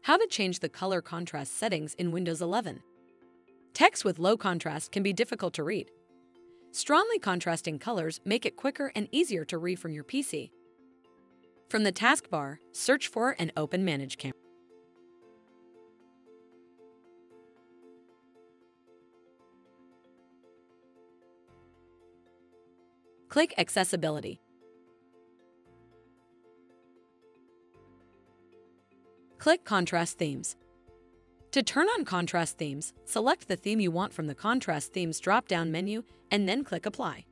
How to change the color contrast settings in Windows 11. Text with low contrast can be difficult to read. Strongly contrasting colors make it quicker and easier to read from your PC. From the taskbar, search for and open Manage Camera. Click Accessibility. Click Contrast Themes. To turn on contrast themes, select the theme you want from the Contrast Themes drop-down menu and then click Apply.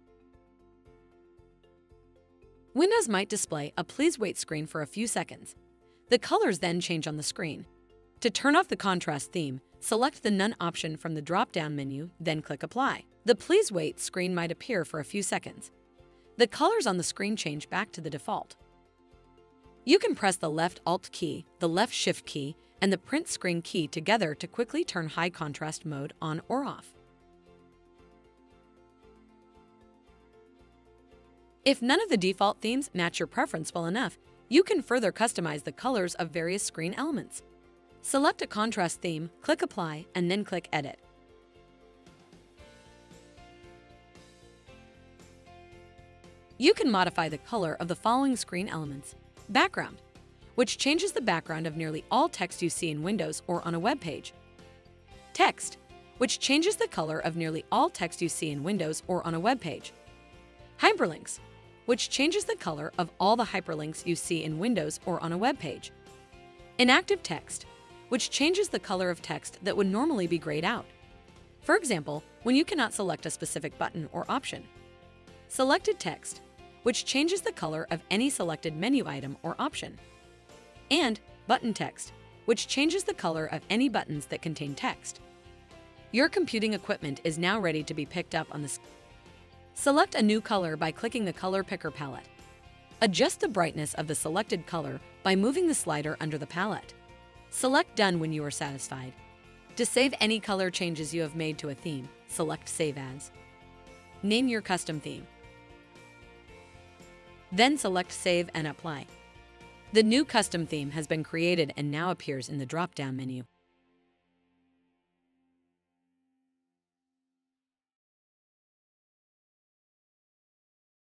Windows might display a Please Wait screen for a few seconds. The colors then change on the screen. To turn off the contrast theme, select the None option from the drop-down menu, then click Apply. The Please Wait screen might appear for a few seconds. The colors on the screen change back to the default. You can press the left Alt key, the left Shift key, and the print screen key together to quickly turn high contrast mode on or off. If none of the default themes match your preference well enough, you can further customize the colors of various screen elements. Select a contrast theme, click Apply, and then click Edit. You can modify the color of the following screen elements. Background, which changes the background of nearly all text you see in Windows or on a web page. Text, which changes the color of nearly all text you see in Windows or on a web page. Hyperlinks, which changes the color of all the hyperlinks you see in Windows or on a web page. Inactive text, which changes the color of text that would normally be grayed out. For example, when you cannot select a specific button or option. Selected text, which changes the color of any selected menu item or option. And button text, which changes the color of any buttons that contain text. Your computing equipment is now ready to be picked up on the screen. Select a new color by clicking the Color Picker palette. Adjust the brightness of the selected color by moving the slider under the palette. Select Done when you are satisfied. To save any color changes you have made to a theme, select Save As. Name your custom theme. Then select Save and Apply. The new custom theme has been created and now appears in the drop-down menu.